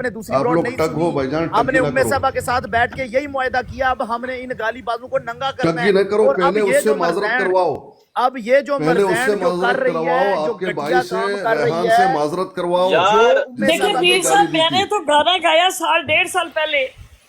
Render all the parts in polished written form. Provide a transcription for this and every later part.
हमने दूसरी आप ब्रॉड लोग नहीं टग हो सुनी, भाईजान, हमने टग्गी ना उम्मे करो, साहबा के साथ बैठ के यही मुआहदा किया, अब हमने इन गाली बाजों को नंगा करना टग्गी है। ना करो, और अब पहले ये उससे जो माजरत मरजैन, करवाओ, अब ये जो पहले उससे मरजैन जो कर माजरत रही करवाओ, है, जो आपके घटिया भाई से, काम कर रही रेहान से है, माजरत करवाओ, जो यार उम्मे देखिए साहबा पीर की साहब, गाली दी मैंने थी। तो गाना गाया 1.5 साल पहले,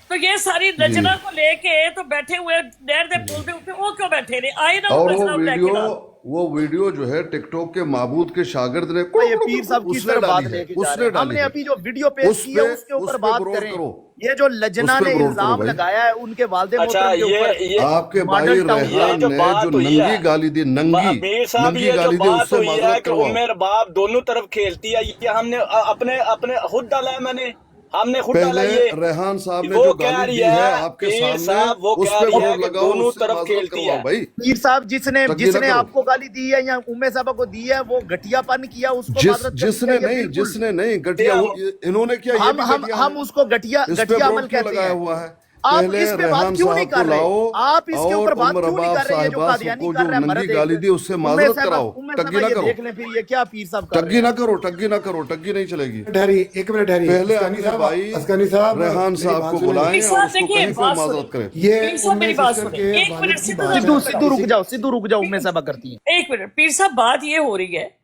तो ये सारी जी रचना को लेके तो बैठे हुए नहर दे पुल दे ऊपर वो क्यों बैठे ने, आए ना और रचना लेके ना। वो वीडियो जो है टिकटॉक के माबूद के शागिर्द ने ये पीर साहब किस उसने तरफ बात डाली है, लेके जा रहे उसने हैं। डाली हमने है, अभी जो वीडियो पेश उस की है पे उसके उस ऊपर पे बात गौर करें। करो, ये जो लजना उस पे ने गौर करो इल्जाम भाई। लगाया है उनके वालिद अच्छा मोहतरम के ऊपर, ये आपके भाई मॉडल टाउन ये रेहान जो ने बात जो हुई नंगी है गाली दी, नंगी मीर साहब, नंगी ये जो गाली दी, बात उससे हुई है माजरत कि करवाओ। उमेर बाप दोनों तरफ खेलती है, ये हमने अपने अपने खुद डाला है, हमने खुद डाला पहले ये। रेहान साहब ने वो जो कह गाली रही दी है है आपके पीर सामने, साहब, वो उस कह पे रही है गौर कि लगाओ, दोनों उससे तरफ माजरत खेलती करवाओ है। भाई, पीर साहब जिसने टग्गी ना जिसने करो। आपको गाली दी है या उम्मे साहबा को दी है, वो घटियापन किया, उसको माजरत करनी जिसने चाहिए। बिल्कुल नहीं घटिया, इन्होंने किया, ये भी घटिया हम है, उसको घटिया इस पे घटिया ब्रोड अमल क्यों कहते लगाया हैं। हुआ है? आप पहले इस पे बात रेहान क्यों नहीं साहब को कर रहे? लाओ आप इसके और ऊपर बात उमर क्यों नहीं बाप कर रहे? ये जो साहिबा कादियानी को कर जो रहा है नंगी मर्द गाली एक, दी उससे उम्मे माजरत साहबा कराओ, उम्मे टग्गी साहबा ना ये करो, देख लें फिर ये क्या पीर साहब कर रहे टग्गी हैं। ना करो, टग्गी ना करो, टग्गी नहीं चलेगी। ठहरी, एक मिनट ठहरी। पहले अस्कानी अपने साहब, भाई अस्कानी साहब, रेहान मेरी साहब बात को सुनिए। बुलाएं पीर और साहब उसको देखिए कहीं पे बात माजरत करें। ये पीर साहब उम्मे मेरी बात सिस्टर सुने, के एक वालिद मिनट की सिद्धू बात सिद्धू है। सिद्धू रुक जाओ, सिद्धू रुक जाओ, उम्मे साहबा करती हैं। एक मिनट पीर साहब, बात ये हो रही है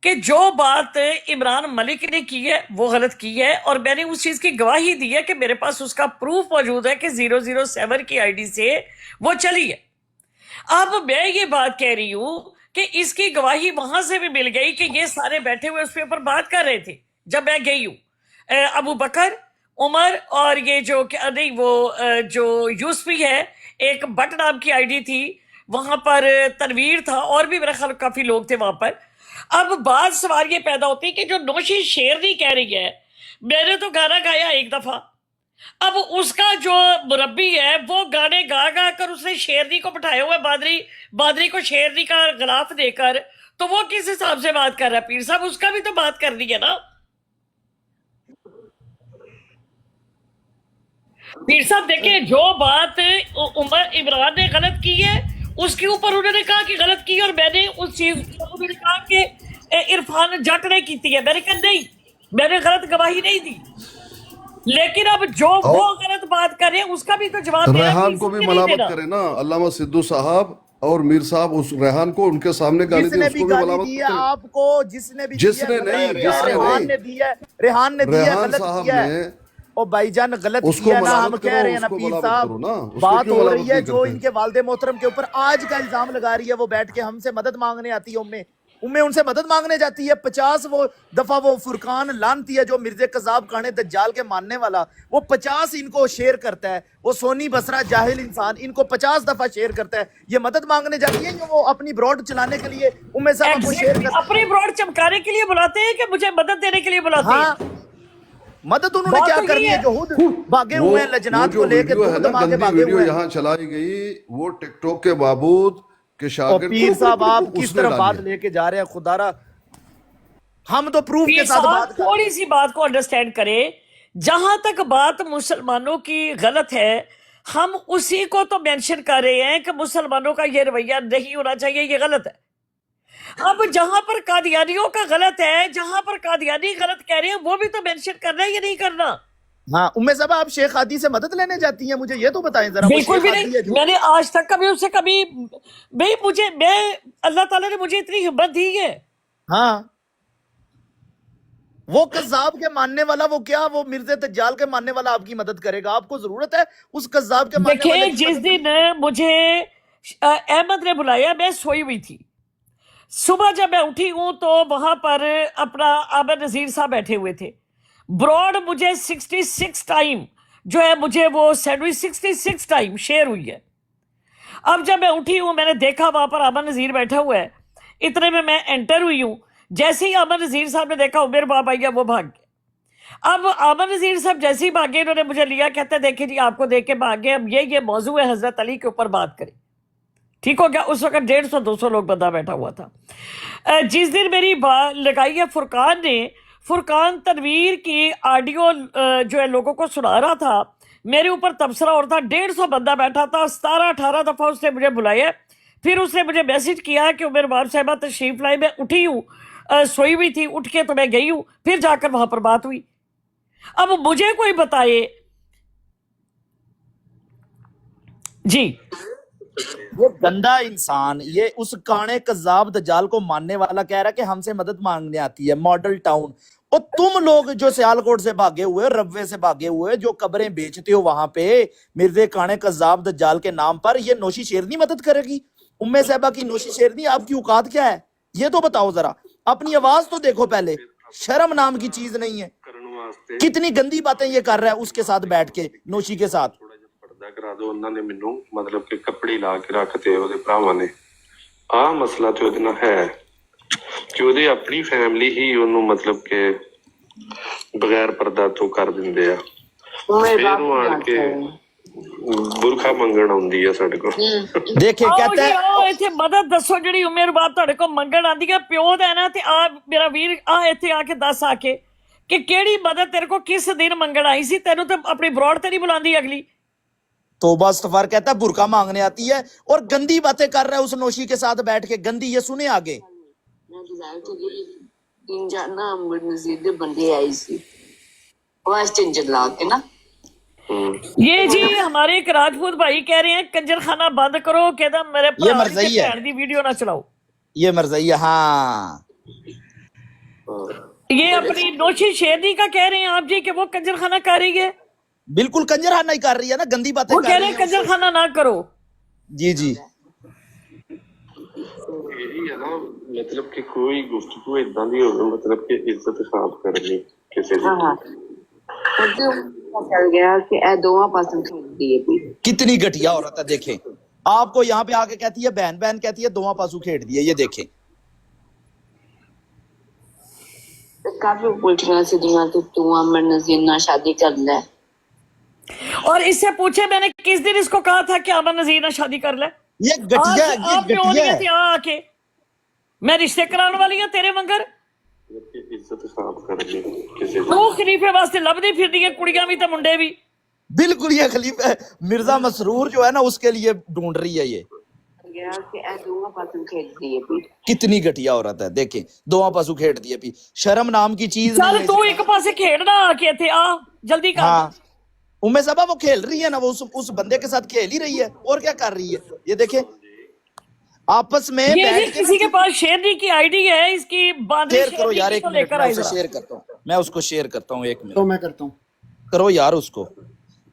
कि जो बात इमरान मलिक ने की है वो गलत की है, और मैंने उस चीज की गवाही दी है कि मेरे पास उसका प्रूफ मौजूद है कि 007 की आईडी से वो चली है। अब मैं ये बात कह रही हूं कि इसकी गवाही वहां से भी मिल गई कि ये सारे बैठे हुए उसके ऊपर बात कर रहे थे जब मैं गई हूं। अबू बकर, उमर और ये जो नहीं वो जो यूसफी है, एक बट नाम की आईडी थी, वहां पर तनवीर था, और भी मेरा ख्याल काफी लोग थे वहां पर। अब बात सवाल ये पैदा होती है कि जो नौशी शेरनी कह रही है, मैंने तो गाना गाया एक दफा, अब उसका जो मुरब्बी है वो गाने गा गा कर उसने शेरनी को बिठाया हुआ है, बादरी को शेरनी का गलाफ देकर, तो वो किस हिसाब से बात कर रहा है? पीर साहब उसका भी तो बात करनी है ना। पीर साहब देखिए, जो बात उमर इमरान ने गलत की है उसके ऊपर उन्होंने कहा कि गलत की, और मैंने उस चीज उन्होंने कहा कि इरफान जट ने की है, मैंने कहा नहीं, मैंने गलत गवाही नहीं दी। लेकिन अब जो वो गलत बात करे उसका भी तो जवाब देना रेहान को भी मलामत करे ना, अल्लामा सिद्धू साहब और मीर साहब, उस रेहान को उनके सामने गाली दी, जिसने भी उसको भी गाली मलामत दी है करे। आपको, जिसने भी जिसने नहीं, जिसने रेहान नहीं, ने दी है, रेहान ने दी है, रेहान गलत साहब किया है। ने ओ भाईजान गलत उसको किया ना, हम मलामत कह करो, रहे हैं ना उसको पीर मलामत साहब, करो ना, उसको बात क्यों हो मलामत रही है नहीं जो करते? इनके वालिद मोहतरम के ऊपर आज का इल्जाम लगा रही है, वो बैठ के हमसे मदद मांगने आती है। उम्मे उनसे मदद मांगने जाती है। 50 वो दफा वो फुरकान लानती है जो मिर्जे कज़ाब खाने दज्जाल के मानने वाला, वो 50 इनको शेयर करता है। वो सोनी बसरा जाहिल इंसान इनको 50 दफा शेयर करता है। ये मदद मांगने जाती है जो वो अपनी ब्रॉड चलाने के लिए उम्मे साहब को शेयर करता है, अपनी ब्रॉड चमकाने के लिए बुलाते हैं कि मुझे मदद देने के लिए बुलाते हैं? हाँ, मदद उन्होंने बात क्या तो करनी ये है? जो खुद भागे हुए हैं लजनात जो को लेकर, वीडियो है खुद ना, भागे गंदी भागे वीडियो हुए हैं। यहाँ चलाई गई, वो टिकटॉक के बाबूद के और शागिर्द पीर साहब आप किस उसने तरफ डाली बात है। लेके जा रहे हैं खुदारा, हम तो प्रूफ के पीर साथ साहब बात कर रहे थोड़ी हैं। सी बात को अंडरस्टैंड करें, जहां तक बात मुसलमानों की गलत है, हम उसी को तो मेंशन कर रहे हैं कि मुसलमानों का ये रवैया नहीं होना चाहिए, ये गलत है। अब जहां पर कादियानियों का गलत है, जहां पर कादियानी गलत कह रहे हैं, वो भी तो मेंशन करना है, ये नहीं करना। हाँ उम्मे साहब आप शेख हादी से मदद लेने जाती हैं, मुझे ये तो बताएं जरा। वो बिल्कुल शेख भी हादी नहीं, है जो, मैंने आज तक कभी उससे कभी भाई मैं अल्लाह ताला ने मुझे इतनी हिम्मत दी है। हाँ वो कज़ाब के मानने वाला, वो क्या वो मिर्जे दज्जाल के मानने वाला आपकी मदद करेगा? आपको जरूरत है उस कज़ाब के मानने वाले देखिए, की जिस मदद की? दिन मुझे अहमद ने बुलाया, मैं सोई हुई थी। सुबह जब मैं उठी हूं तो वहां पर अपना आमिर नजीर साहब बैठे हुए थे। ब्रॉड मुझे 66 टाइम जो है, मुझे वो सैंडविच 66 टाइम शेयर हुई है। अब जब मैं उठी हूं, मैंने देखा वहां पर आमिर नजीर बैठा हुआ है, इतने में मैं एंटर हुई हूं। जैसे ही आमिर नजीर साहब ने देखा उमेर बाप आई, वो भाग गए। अब आमिर नजीर साहब जैसे ही भागे, इन्होंने मुझे लिया, कहते देखिए जी आपको देख के भागे, अब ये मौजू है, हजरत अली के ऊपर बात करें। ठीक हो गया। उस वक्त 150-200 लोग बंदा बैठा हुआ था। जिस दिन मेरी बात लगाई है फुरकान ने, फुरकान तनवीर की ऑडियो जो है लोगों को सुना रहा था, मेरे ऊपर तबसरा और था। 150 बंदा बैठा था, 17-18 दफा उसने मुझे बुलाया। फिर उसने मुझे मैसेज किया कि उमर बाप साहिबा तशरीफ लाई, मैं उठी हूँ, सोई हुई थी, उठ के तो मैं गई हूँ। फिर जाकर वहां पर बात हुई। اب مجھے کوئی بتائے جی یہ گندا انسان، یہ اس کانے کذاب دجال کو ماننے والا کہہ رہا ہے کہ ہم سے مدد مانگنے آتی ہے ماڈل ٹاؤن. اور تم لوگ جو سیالکوٹ سے بھاگے ہوئے، ربوے سے بھاگے ہوئے، جو قبریں بیچتے ہو وہاں پہ مرزے کانے کذاب دجال کے نام پر، یہ نوشی شیرنی مدد کرے گی؟ ام صاحبہ کی نوشی شیرنی، آپ کی اوقات کیا ہے یہ تو بتاؤ ذرا. اپنی آواز تو دیکھو پہلے، شرم نام کی چیز نہیں ہے. کتنی گندی باتیں یہ کر رہا ہے اس کے ساتھ بیٹھ کے، نوشی کے ساتھ. کرا دو انہوں نے مینوں مطلب کہ کپڑے لا کے رکھتے وہ بھراواں نے. آ مسئلہ تو ادنا ہے کہ وہ اپنی فیملی ہی انہوں مطلب کہ بغیر پردہ تو کر دیندے آ. پھر وہ آن کے برکھا منگن آندی ہے ساڈے کو. دیکھیں کہتا ہے ایتھے مدد دسو جڑی عمر بات تہاڈے کو منگن آندی ہے. پیو دا ہے نا تے آ میرا ویر آ ایتھے آ کے دس آ کے کہ کیڑی مدد تیرے کو کس دن منگن آئی سی؟ تینوں تے اپنی براڈ تے نہیں بلاندی اگلی. توبہ استغفار، کہتا ہے برقع مانگنے آتی ہے اور گندی باتیں کر رہا ہے اس نوشی کے ساتھ بیٹھ کے. گندی، یہ سنیں آگے. بندے آئی سی چنجر لا کے نا. یہ جی ہمارے ایک راجپوت بھائی کہہ رہے ہیں کنجر خانہ بند کرو، کہتا میرے یہ مرضی ہے، بھیڑ دی ویڈیو نہ چلاؤ. یہ مرضی ہے. ہاں یہ اپنی نوشی شیرنی کا کہہ رہے ہیں آپ جی کہ وہ کنجر خانہ کر رہی ہے. بالکل کنجر خانہ ہی کر رہی ہے نا، گندی باتیں وہ کر کہہ رہی رہے ہیں ہیں. کنجر خانہ نہ کرو. جی جی یہی ہے نا مطلب کہ کوئی گفتگو اداں دی ہوگی مطلب کہ عزت خراب کرنی کسی دی. چل گیا کہ اے دوواں پاسوں چھوڑ دیے بھی. کتنی گھٹیا عورت ہے. دیکھیں آپ کو یہاں پہ آ کے کہتی ہے بہن بہن، کہتی ہے دواں پاسو کھیڑ دیے. یہ دیکھیں کافی پوچھنا سی دنیا تو تو امر نذیر نہ شادی کر لے. اور اس سے پوچھے میں نے کس دن اس کو کہا تھا کہ امن نذیر نہ شادی کر لے؟ یہ گھٹیا ہے، یہ آپ پیو گھٹیا دیے تھے ہے. آ کے میں رشتے کرانے والی ہوں تیرے منگر. عزت خراب کرنی کسی دی. تو خلیفے واسطے لبدی پھرنی ہے کڑیاں بھی تے منڈے بھی. بالکل یہ خلیفہ مرزا مسرور جو ہے نا اس کے لیے ڈھونڈ رہی ہے. یہ گیا کہ اے دوواں پاسوں کھیل دیے بھی. کتنی گھٹیا عورت ہے. دیکھیں دواں پاسو کھیڑ دیے پی. شرم نام کی چیز چل نہیں ہے. تو ایک پاسے کھیڑنا آ کے تھے آ جلدی کر. ہاں ام صاحبہ وہ کھیل رہی ہے نا، وہ اس بندے کے ساتھ کھیل ہی رہی ہے. اور کیا کر رہی ہے یہ دیکھیں آپس میں یہ جی بیٹھ کے. کسی کے پاس شیرنی کی آئی ڈی ہے، اس کی باندری شیئر کرو یار، شیرنی ایک تو لے منٹ کر میں آئی اسے ذرا. شیئر کرتا ہوں. میں اس کو شیئر کرتا ہوں. ایک منٹ تو میں کرتا ہوں. کرو یار اس کو.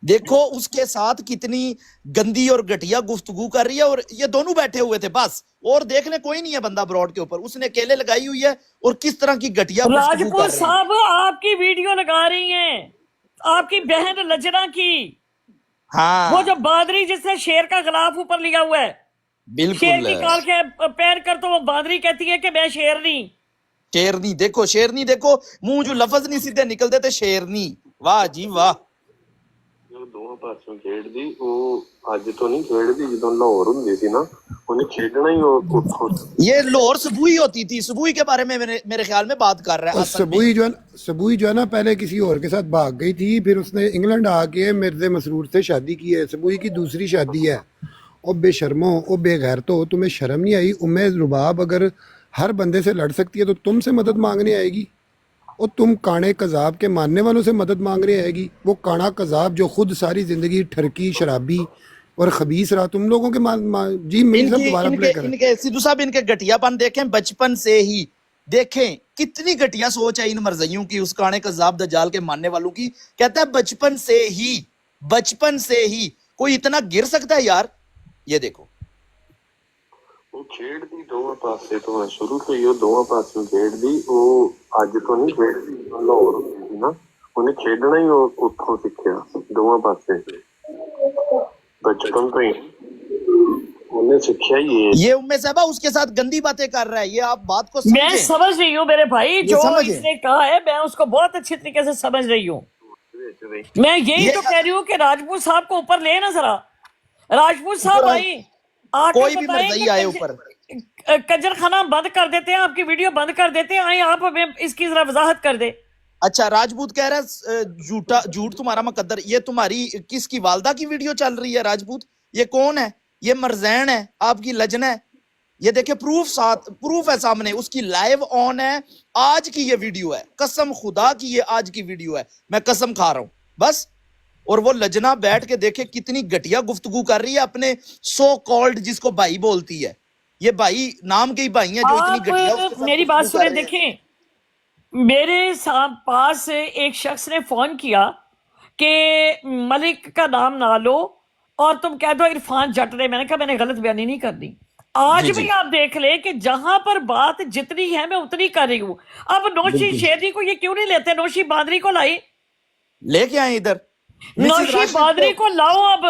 دیکھو اس کے ساتھ کتنی گندی اور گھٹیا گفتگو کر رہی ہے. اور یہ دونوں بیٹھے ہوئے تھے بس، اور دیکھنے کوئی نہیں ہے بندہ براڈ کے اوپر. اس نے کیلے لگائی ہوئی ہے اور کس طرح کی گھٹیا گفتگو کر راجپوت رہی ہے. صاحب آپ کی ویڈیو لگا رہی ہیں، آپ کی بہن لجنا کی، ہاں وہ جو باندری جس نے شیر کا غلاف اوپر لیا ہوا ہے. شیر بالکل نکال کے پیر کر تو وہ باندری کہتی ہے کہ میں شیرنی. شیرنی دیکھو، شیرنی دیکھو، منہ جو لفظ نہیں سیدھے نکلتے تھے شیرنی. واہ جی واہ. جو دوواں پاسوں کھیڈ دی وہ اج تو نہیں کھیڈ دی، جدوں لاہور ہوندی سی نا انہیں کھیڈنا ہی اتھوں. یہ لاہور سبوئی ہوتی تھی. سبوئی کے بارے میں میرے خیال میں بات کر رہا ہے. اور اصل میں سبوئی جو ہے نا پہلے کسی اور کے ساتھ بھاگ گئی تھی، پھر اس نے انگلینڈ آ کے مرزے مسرور سے شادی کی ہے. سبوئی کی دوسری شادی ہے. او بے شرمو، او بے غیرتو، تمہیں شرم نہیں آئی؟ ام رباب اگر ہر بندے سے لڑ سکتی ہے تو تم سے مدد مانگنے آئے گی؟ اور تم کانے کذاب کے ماننے والوں سے مدد مانگنے آئے گی؟ وہ کانا کذاب جو خود ساری زندگی ٹھرکی، شرابی اور خبیث رہا، تم لوگوں کے جی میری صاحب دوبارہ پلے کریں. ان کے سدھو صاحب ان کے گھٹیا پن دیکھیں بچپن سے ہی. دیکھیں کتنی گھٹیا سوچ ہے ان مرزیوں کی، اس کانے کذاب دجال کے ماننے والوں کی. کہتا ہے بچپن سے ہی کوئی اتنا گر سکتا ہے یار. یہ دیکھو وہ کھیڈ دی دوواں پاسے تو شروع تو ہی وہ دوواں پاسوں کھیڈ دی. وہ اج تو نہیں کھیڈ دی، لاہور ہوندی سی نا انہیں کھیڈنا ہی اتھوں سیکھیا دوواں پاسے. بچپن تو ہی انہیں سیکھیا ہی ہے. یہ ام صاحبہ اس کے ساتھ گندی باتیں کر رہا ہے. یہ آپ بات کو میں سمجھیں. سمجھ رہی ہوں میرے بھائی، جو سمجھیں. اس نے کہا ہے میں اس کو بہت اچھی طریقے سے سمجھ رہی ہوں. میں یہی تو کہہ رہی ہوں کہ راجپوت صاحب کو اوپر لے نا ذرا. راجپوت صاحب آئی آ کوئی کے بھی بتائیں مرضی آئے اوپر. کہ کنجر خانہ بند کر دیتے ہیں، آپ کی ویڈیو بند کر دیتے ہیں. آئیں آپ ہمیں اس کی ذرا وضاحت کر دیں. اچھا راجپوت کہہ رہا ہے جھوٹ تمہارا مقدر. یہ تمہاری کس کی والدہ کی ویڈیو چل رہی ہے راجپوت؟ یہ کون ہے؟ یہ مرزین ہے، آپ کی لجن ہے. یہ دیکھیں پروف ہے سامنے, اس کی لائیو آن ہے, آج کی یہ ویڈیو ہے, قسم خدا کی یہ آج کی ویڈیو ہے, میں قسم کھا رہا ہوں بس. اور وہ لجنا بیٹھ کے دیکھے کتنی گھٹیا گفتگو کر رہی ہے اپنے سو کالڈ, جس کو بھائی بولتی ہے, یہ بھائی نام کے ہی بھائی ہیں جو اتنی گھٹیا. آپ میری بات سنیں, دیکھیں میرے پاس ایک شخص نے فون کیا کہ ملک کا نام نہ لو اور تم کہہ دو عرفان جٹ نے. میں نے کہا میں نے غلط بیانی نہیں کرنی. آج بھی آپ دیکھ لیں کہ جہاں پر بات جتنی ہے میں اتنی کر رہی ہوں. اب نوشی شیرنی کو یہ کیوں نہیں لیتے؟ نوشی بادری کو لائی, لے کے آئیں ادھر, نوشی بادری کو لاؤ. اب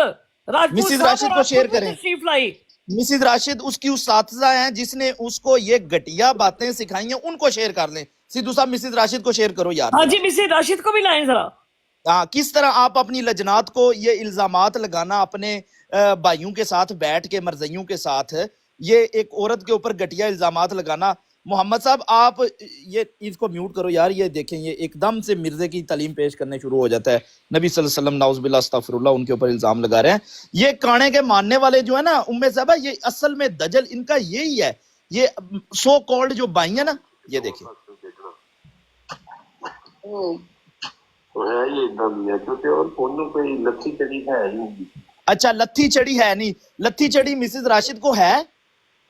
مسز راشد کو شیئر کریں. تشریف لائی. مسز راشد اس کی اساتذہ ہیں جس نے اس کو یہ گھٹیا باتیں سکھائی ہیں, ان کو شیئر کر لیں. سدھو صاحب مسز راشد کو شیئر کرو یار. ہاں جی, مسز راشد کو بھی لائیں ذرا. ہاں, کس طرح آپ اپنی لجنات کو یہ الزامات لگانا اپنے بھائیوں کے ساتھ بیٹھ کے, مرزیوں کے ساتھ, یہ ایک عورت کے اوپر گھٹیا الزامات لگانا. محمد صاحب آپ یہ اس کو میوٹ کرو یار. یہ دیکھیں یہ ایک دم سے مرزے کی تعلیم پیش کرنے شروع ہو جاتا ہے. نبی صلی اللہ علیہ وسلم نعوذ باللہ استغفر اللہ ان کے اوپر الزام لگا رہے ہیں. یہ کانے کے ماننے والے جو ہے نا ام صاحبہ, یہ اصل میں دجل ان کا یہی ہے. یہ سو کالڈ جو بھائی ہیں نا, یہ دیکھیں اچھا لتھی چڑی ہے نہیں, لتھی چڑی مسز راشد کو ہے,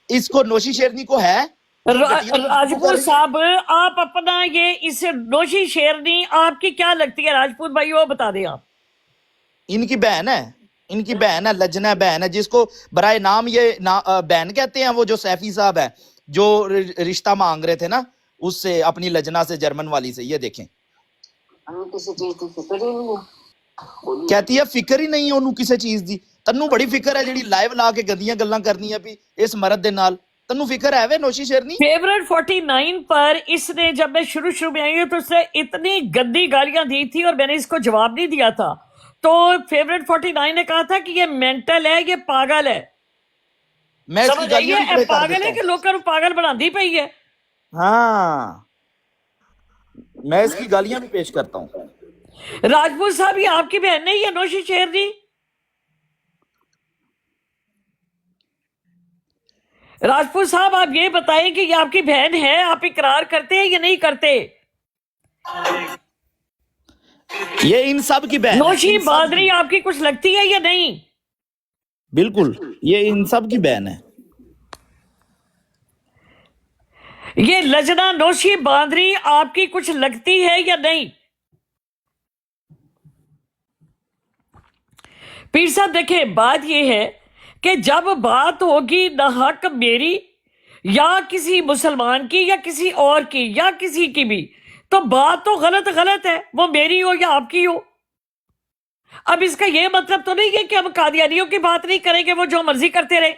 اس کو نوشی شیرنی کو ہے. راجپوت صاحب آپ اپنا یہ اس نوشی شیرنی آپ کی کیا لگتی ہے راجپوت بھائی, وہ بتا دیں آپ. ان کی بہن ہے, ان کی بہن ہے, لجنہ بہن ہے, جس کو برائے نام یہ بہن کہتے ہیں. وہ جو سیفی صاحب ہے جو رشتہ مانگ رہے تھے نا اس سے, اپنی لجنہ سے, جرمن والی سے. یہ دیکھیں کہتی ہے فکر ہی نہیں انہوں کسی چیز دی. تنوں بڑی فکر ہے جیڑی لائیو لا کے گندیاں گلاں کرنی ہے بھی اس مرد دے نال. تنوں فکر ہے وے نوشی شیرنی؟ فیورٹ 49 پر اس نے, جب میں شروع میں آئی ہوں تو اس نے اتنی گندی گالیاں دی تھی اور میں نے اس کو جواب نہیں دیا تھا. تو فیورٹ 49 نے کہا تھا کہ یہ مینٹل ہے, یہ پاگل ہے. میں اس کی گالیاں بھی پلے کر پاگل دیتا ہے ہوں. کہ لوگوں کو پاگل بنا دی پئی ہے. ہاں میں اس کی گالیاں بھی پیش کرتا ہوں. راجپوت صاحب یہ آپ کی بہن نہیں ہے نوشی شیرنی؟ راجپوت صاحب آپ یہ بتائیں کہ یہ آپ کی بہن ہے, آپ اقرار کرتے ہیں یا نہیں کرتے؟ یہ ان سب کی بہن ہے. نوشی بادری آپ کی کچھ لگتی ہے یا نہیں؟ بالکل, یہ ان سب کی بہن ہے. یہ لجنا نوشی بادری آپ کی کچھ لگتی ہے یا نہیں؟ پیر صاحب دیکھیں بات یہ ہے کہ جب بات ہوگی نہ حق میری یا کسی مسلمان کی یا کسی اور کی یا کسی کی بھی, تو بات تو غلط ہے, وہ میری ہو یا آپ کی ہو. اب اس کا یہ مطلب تو نہیں ہے کہ ہم قادیانیوں کی بات نہیں کریں گے, وہ جو مرضی کرتے رہے.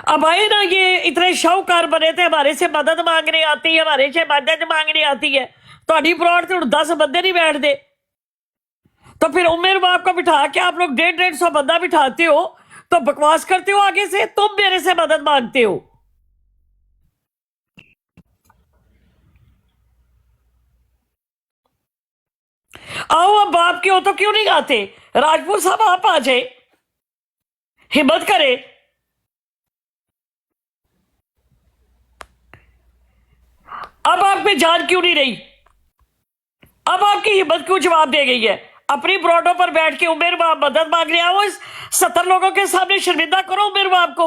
اب آئے نا یہ اتنے شاہکار بنے تھے, ہمارے سے مدد مانگنے آتی ہے, ہمارے سے مدد مانگنے آتی ہے. تہاڈی پلاٹ سے 10 بندے نہیں بیٹھ دے, تو پھر عمر باپ کو بٹھا کے آپ لوگ 150 بندہ بٹھاتے ہو تو بکواس کرتے ہو آگے سے, تم میرے سے مدد مانگتے ہو. آؤ اب باپ کے ہو تو کیوں نہیں آتے؟ راجپوت صاحب آپ آ جائے, ہمت کرے. اب آپ میں جان کیوں نہیں رہی؟ اب آپ کی ہمت کیوں جواب دے گئی ہے؟ اپنی بروڈوں پر بیٹھ کے عمر باپ مدد مانگ رہے ہو, 70 لوگوں کے سامنے شرمندہ کرو عمر باپ کو.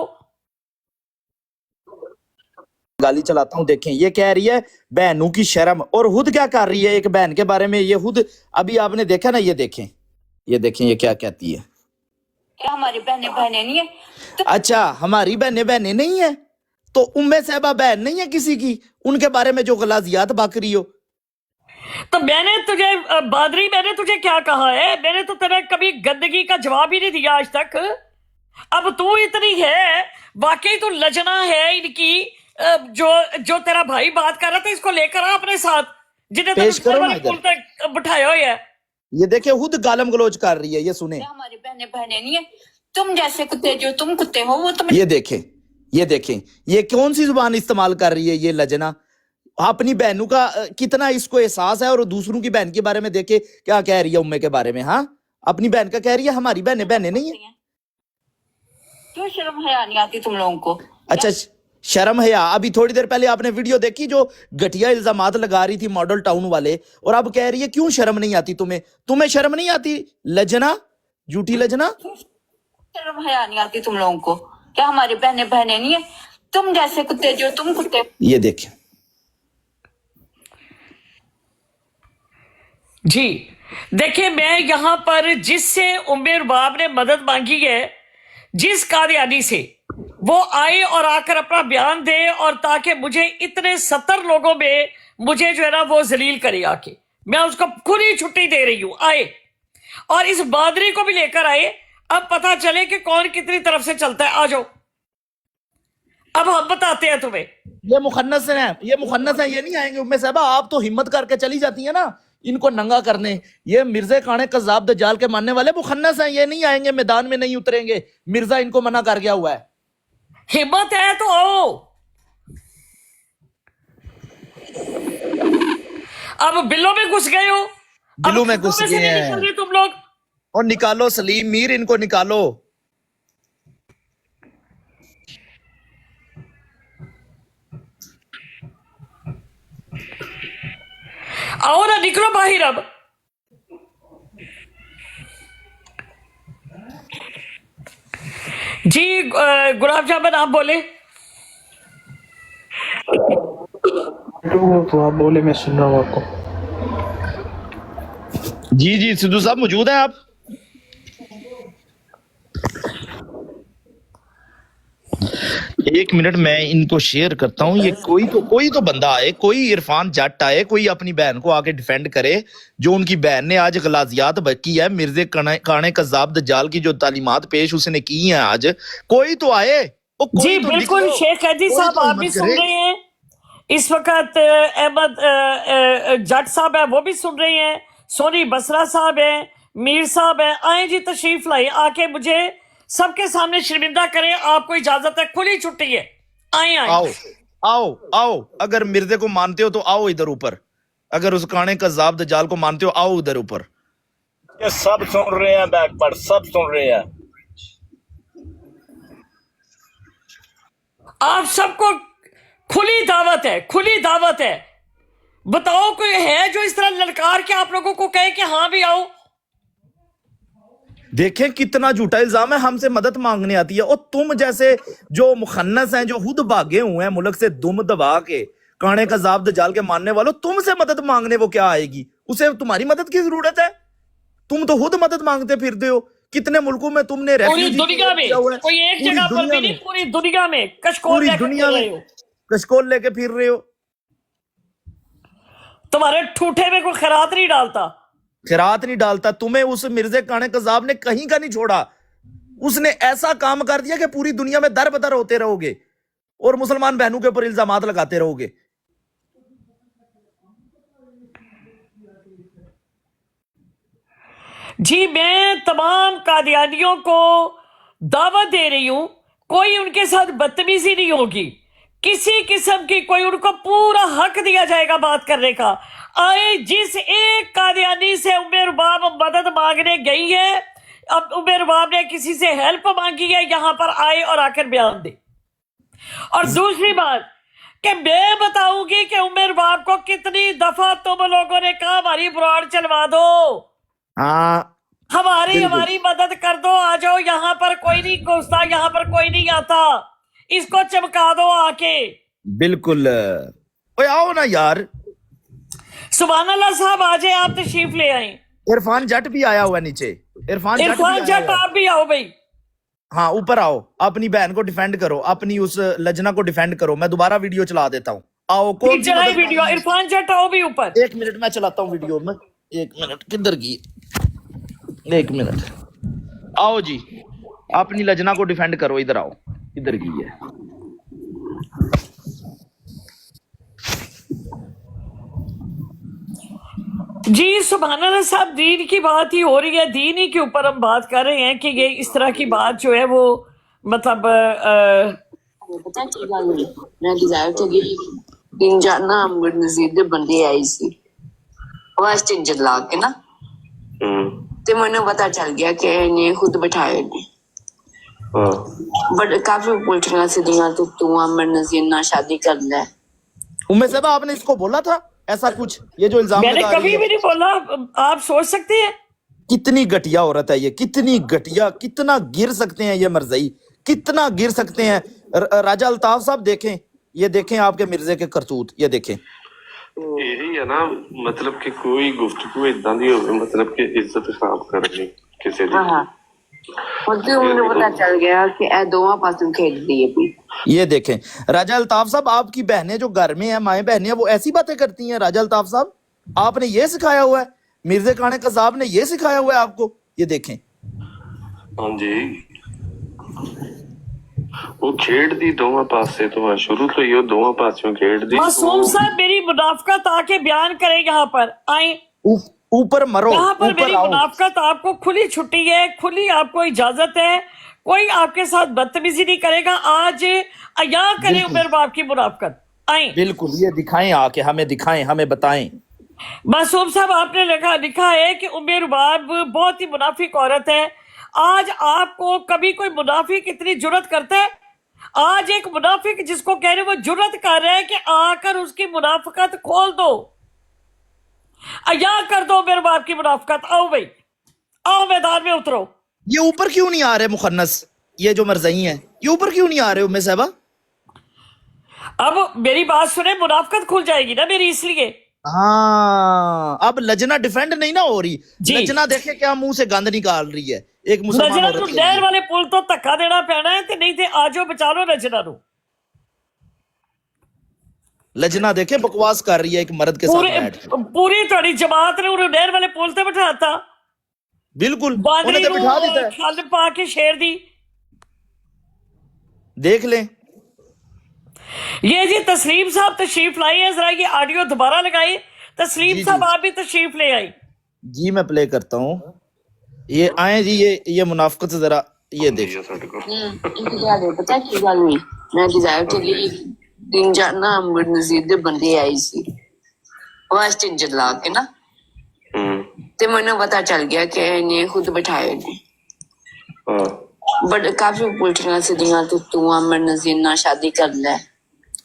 گالی چلاتا ہوں. دیکھیں یہ کہہ رہی ہے بہنوں کی شرم, اور خود کیا کر رہی ہے ایک بہن کے بارے میں. یہ خود ابھی آپ نے دیکھا نا, یہ دیکھیں یہ کیا کہتی ہے. ہماری بہنیں نہیں ہیں. اچھا ہماری بہنیں نہیں ہیں تو ام صاحبہ بہن نہیں ہے کسی کی, ان کے بارے میں جو غلاظیات بک رہی ہو. تو میں نے تجھے بادری, میں نے تجھے کیا کہا ہے؟ میں نے تو تیرے کبھی گندگی کا جواب ہی نہیں دیا آج تک. اب تو اتنی ہے, واقعی تو لجنا ہے ان کی. جو تیرا بھائی بات کر رہا تھا, اس کو لے کر آ اپنے ساتھ, جنہیں پیش کرو نا پول تک بٹھایا ہوا ہے. یہ دیکھیں خود گالم گلوچ کر رہی ہے. یہ سنیں, ہماری بہنیں نہیں ہیں. تم جیسے کتے, جو تم کتے ہو وہ تم. یہ دیکھیں یہ کون سی زبان استعمال کر رہی ہے یہ لجنا. اپنی بہنوں کا کتنا اس کو احساس ہے, اور دوسروں کی بہن کے بارے میں دیکھے کیا کہہ رہی ہے امے کے بارے میں. ہاں अपनी बहन का कह रही है, हमारी बहनें बहनें नहीं है। क्यों शर्म हया नहीं आती तुम लोगों को? अच्छा, शर्म है। अभी थोड़ी देर पहले आपने वीडियो देखी जो घटिया इल्जामात लगा रही थी मॉडल टाउन वाले, और अब कह रही है क्यों शर्म नहीं आती तुम्हें? तुम्हें शर्म नहीं आती? लजना, झूठी लजना। शर्म हया नहीं आती तुम लोगों को? क्या हमारी बहनें बहनें नहीं है? तुम जैसे कुत्ते जो तुम कुत्ते। ये देखिए जी, देखिए मैं यहाँ पर जिससे उम्र बाब ने मदद मांगी है, जिस कादियानी से, वो आए और आकर अपना बयान दे, और ताकि मुझे इतने 70 लोगों में मुझे जो है ना वो जलील करे आके, मैं उसको खुली छुट्टी दे रही हूं। आए और इस बादरी को भी लेकर आए, अब पता चले कि कौन कितनी तरफ से चलता है। आ जाओ, अब हम बताते हैं तुम्हें। ये मुखन्नस है, ये मुखन्नस है, ये नहीं आएंगे। उम्मे साहबा आप तो हिम्मत करके चली जाती है ना इनको नंगा करने। ये मिर्जे काने कज़ाब दज्जाल के मानने वाले मुखन्नस हैं, ये नहीं आएंगे, मैदान में नहीं उतरेंगे। मिर्जा इनको मना कर गया हुआ है। हिम्मत है तो आओ। अब बिल्लों में घुस गए हो, बिल्लों में घुस गए हैं। निकल रहे तुम लोग। और निकालो सलीम मीर, इनको निकालो। आओ ना, निकलो बाहर अब। जी गुलाब जामुन आप बोले। तो आप बोले, मैं सुन रहा हूँ आपको। जी जी सिद्धू साहब मौजूद हैं आप? एक मिनट मैं इनको शेयर करता हूँ। ये कोई तो बंदा आए, कोई इरफान जट आए, कोई अपनी बहन को आके डिफेंड करे, जो उनकी बहन ने आज गलाजियात की है, मिर्जे काने कज़ाब दज्जाल की जो तालीमात पेश उसने की है आज, कोई तो आए। जी बिल्कुल, शेख हैदी साहब आप भी सुन रहे हैं इस वक्त, अहमद जट साहब है वो भी सुन रहे हैं, सोनी बसरा साहब है, मीर साहब है। आए जी, तशरीफ लाए, आके मुझे सबके सामने शर्मिंदा करें। आपको इजाजत है, खुली छुट्टी है। आए आओ आओ आओ, अगर मिर्जे को मानते हो तो आओ इधर ऊपर, अगर उस काने कज़ाब दज्जाल को मानते हो आओ उधर ऊपर। ये सब सुन रहे हैं, बैक पर सब सुन रहे हैं। आप सबको खुली दावत है, खुली दावत है। बताओ कोई है जो इस तरह ललकार के आप लोगों को कहे कि हाँ भी आओ। देखें कितना झूठा इल्जाम है, हमसे मदद मांगने आती है। और तुम जैसे जो मुखन्नस हैं, जो खुद भागे हुए हैं मुल्क से दुम दबा के, काने कज़ाब दज्जाल के मानने वालों, तुमसे मदद मांगने वो क्या आएगी? उसे तुम्हारी मदद की जरूरत है? तुम तो खुद मदद मांगते फिरते हो। कितने मुल्कों में तुमने पूरी दुनिया में, कोई एक जगह पर भी नहीं, पूरी दुनिया में कशकोल लेके फिर रहे हो। तुम्हारे ठूठे में कोई खैरात नहीं डालता, खैरात नहीं डालता। तुम्हें उस मिर्जे काने कज़ाब ने कहीं का नहीं छोड़ा। उसने ऐसा काम कर दिया कि पूरी दुनिया में दर बदर होते रहोगे और मुसलमान बहनों के ऊपर इल्जामात लगाते रहोगे। जी मैं तमाम कादियानियों को दावत दे रही हूं, कोई उनके साथ बदतमीजी नहीं होगी, किसी किस्म की कोई, उनको पूरा हक दिया जाएगा बात करने का। आए, जिस एक कादियानी से उमर बाब मदद मांगने गई है, अब उमर बाब ने किसी से हेल्प मांगी है, यहां पर आए और आकर बयान दे। और दूसरी बात कि मैं बताऊंगी कि उमर बाब को कितनी दफा तुम लोगों ने कहा हमारी ब्रॉड चलवा दो, हाँ हमारी मदद कर दो, आ जाओ, यहाँ पर कोई नहीं घुसता, यहाँ पर कोई नहीं आता, इसको चमका दो आके। बिल्कुल, ओए आओ ना यार। सुभान अल्लाह साहब, आ जाए, आप तशरीफ ले आए। इरफान जट भी आया हुआ नीचे। इरफान जट आप भी आओ भाई। हाँ ऊपर आओ, अपनी बहन को डिफेंड करो, अपनी उस लजना को डिफेंड करो। मैं दोबारा वीडियो चला देता हूँ, आओ। कौन सी वीडियो? इरफान जट आओ भी ऊपर। 1 मिनट मैं चलाता हूँ वीडियो में। 1 मिनट किधर की? 1 मिनट, आओ जी, अपनी लजना को डिफेंड करो। इधर आओ, इधर की है। जी सुभान अल्लाह साहब, दीन की बात ही हो रही है, दीन ही के ऊपर हम बात कर रहे हैं कि ये इस तरह की बात जो है वो मतलब पता की गल नहीं, मैं डिजायर तो गई दिन जाना अमर नजीर दे बंदे आई सी, आवाज टेंशन ला के ना ਤੇ ਮੈਨੂੰ ਪਤਾ ਚੱਲ ਗਿਆ ਕਿ ਇਹਨੇ ਖੁਦ ਬਿਠਾਏ ਨੇ ਹਾਂ ਬਟ ਕਾਫੀ ਪੁੱਛਣਾ ਸਿੱਧੀਆਂ ਤੇ ਤੂੰ ਅਮਰ ਨਜ਼ੀਰ ਨਾਲ ਸ਼ਾਦੀ ਕਰ ਲੈ उम्मे साहबा आपने इसको बोला था ऐसा कुछ, ये जो इल्जाम मैंने लगा रही कभी है? भी नहीं बोला। आप सोच सकते हैं कितनी घटिया औरत है ये, कितनी घटिया, कितना गिर सकते हैं ये मरज़ई, कितना गिर सकते हैं। राजा अल्ताफ साहब देखें, ये देखें आपके मिर्जे के करतूत, ये देखें। यही है ना, मतलब कि कोई गुफ्तगू इदां दी होवे, मतलब कि इज्जत खराब करनी किसी दी। ਹਾਂ ਹੁਣ ਤੇ ਮੈਨੂੰ ਪਤਾ ਚੱਲ ਗਿਆ ਕਿ ਇਹ ਦੋਵਾਂ ਪਾਸੋਂ ਖੇਡਦੀ ਹੈ ਵੀ ये देखें राजा अल्ताफ साहब, आपकी बहनें जो घर में हैं, माएँ बहनें, वो ऐसी बातें करती हैं। राजा अल्ताफ साहब, आपने ये सिखाया हुआ है, मिर्जे खाने कज़ाब ने ये सिखाया हुआ है आपको, ये देखें। हाँ जी, वो खेडदी दोवां पासे तो है, शुरू तो ही वो दोवां पासों खेडदी। मासूम साहब मेरी मुनाफकत आके बयान करें यहाँ पर आए, ऊपर मरो, यहाँ पर ऊपर मेरी आओ। मुनाफकत आपको खुली छुट्टी है, खुली आपको इजाजत है, कोई आपके साथ बदतमीजी नहीं करेगा। आज अया करें उमर बाप की मुनाफकत आए। बिल्कुल, ये दिखाएं आके, हमें दिखाएं, हमें बताएं। मासूम साहब आपने लिखा है कि उमर बाप बहुत ही मुनाफिक औरत है। आज आपको कभी कोई मुनाफिक इतनी जुर्रत करता है? आज एक मुनाफिक जिसको कह रहे वो जुर्रत कर रहे हैं कि आकर उसकी मुनाफिकत खोल दो, अया कर दो मेरे बाप की मुनाफिकत। आओ भाई, आओ मैदान में उतरो। ये ऊपर क्यों नहीं आ रहे मुखन्नस, ये जो मरज़ई हैं, ये ऊपर क्यों नहीं आ रहे उम्मे साहबा? अब मेरी बात सुने, मुनाफिकत खुल जाएगी ना मेरी, इसलिए। हाँ, अब लजना डिफेंड नहीं ना हो रही। जी। लजना देखे क्या मुंह से गंद निकाल रही है एक मुसलमान नजरा औरत नूं के नहर लिए। वाले पुल तो धक्का देना पैना है, ते नहीं ते आजो बचा लो नजरा नूं। लजना देखे बकवास कर रही है एक मर्द के साथ बैठ के। पूरी थोड़ी जमात ने उन्हें नहर वाले पुल ते बिठाता, बिल्कुल, बांदरी उन्हें तो बिठा देता है। खल पा के शेर दी। देख लें, ये जी तस्लीम साहब तशरीफ लाई है, जरा ये ऑडियो दोबारा लगाई। तस्लीम जी, साहब जी। आप भी तशरीफ ले आई। जी मैं प्ले करता हूँ, ये आए जी, ये मुनाफिकत जरा ये देख। ਇੱਕ ਗੱਲ ਪਤਾ ਕੀ ਗੱਲ ਹੋਈ ਮੈਂ ਡਿਜ਼ਾਇਰ ਚਲੀ ਦਿਨ ਜਾਣਾ ਅਮਰ ਨਜ਼ੀਰ ਦੇ ਬੰਦੇ ਆਈ ਸੀ ਵਾਸਤੇ ਜਲਾ ਕੇ ਨਾ ਤੇ ਮੈਨੂੰ ਪਤਾ ਚੱਲ ਗਿਆ ਕਿ ਇਹਨੇ ਖੁਦ ਬਿਠਾਏ ਨੇ ਬਟ ਕਾਫੀ ਪੁੱਛਣਾ ਸਿੱਧੀਆਂ ਤੇ ਤੂੰ ਅਮਰ ਨਜ਼ੀਰ ਨਾਲ ਸ਼ਾਦੀ ਕਰ ਲੈ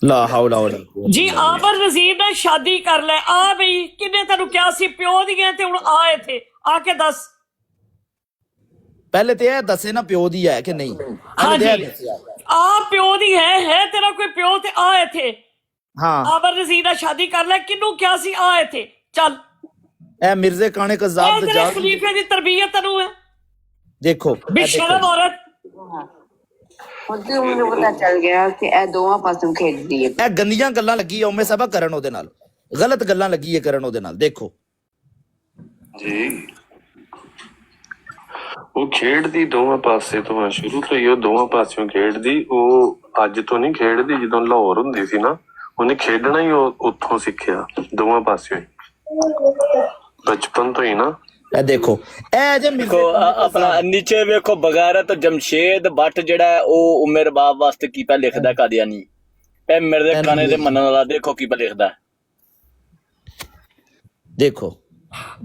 ला हौला वला कुव्वता जी इल्ला आमर नजीर ने शादी कर ले। आ बई किन्ने तेनू क्या सी प्यो दियां ते हुण आए थे, आके दस। पहले तो यह दसे ना प्यो दी है कि नहीं। हाँ पहले तो यह जी, दस्सिया। आ प्यो दी है तेरा कोई प्यो ते आए थे। हाँ, आमर नजीर ने शादी कर ले, किन्नू क्या सी आए थे। चल ए मिर्जे खाने का ए जाब तेरे दजाल खलीफे दी तरबियत तैनू है, देखो, ए बेशरम देखो। औरत। ਹੁਣ ਤੇ ਮੈਨੂੰ ਪਤਾ ਚੱਲ ਗਿਆ ਕਿ ਇਹ ਦੋਵਾਂ ਪਾਸੋਂ ਖੇਡਦੀ ਹੈ ਇਹ ਗੰਦੀਆਂ ਗੱਲਾਂ ਲੱਗੀ ਆ ਉਮੇ ਸਾਹਿਬਾ ਕਰਨ ਉਹਦੇ ਨਾਲ, ਗਲਤ ਗੱਲਾਂ ਲੱਗੀ ਹੈ ਕਰਨ ਉਹਦੇ ਨਾਲ। ਦੇਖੋ ਜੀ, ਉਹ ਖੇਡਦੀ ਦੋਵਾਂ ਪਾਸੇ ਤੋਂ ਹੈ, ਸ਼ੁਰੂ ਤੋਂ ਹੀ ਉਹ ਦੋਵਾਂ ਪਾਸਿਓਂ ਖੇਡਦੀ। ਉਹ ਅੱਜ ਤੋਂ ਨਹੀਂ ਖੇਡਦੀ, ਜਦੋਂ ਲਾਹੌਰ ਹੁੰਦੀ ਸੀ ਨਾ ਉਹਨੇ ਖੇਡਣਾ ਹੀ ਉਹ ਉੱਥੋਂ ਸਿੱਖਿਆ, ਦੋਵਾਂ ਪਾਸਿਓਂ ਹੀ, ਬਚਪਨ ਤੋਂ ਹੀ ਨਾ। ਇਹ ਦੇਖੋ, ਇਹ ਜੇ देखो अपना नीचे वेखो बगैरत जमशेद भट्ट जेड़ा है ओ उमर बाप वास्ते की पे लिखदा कादियानी, ए मेरे खाने दे मनन वाला देखो की पे लिखदा। देखो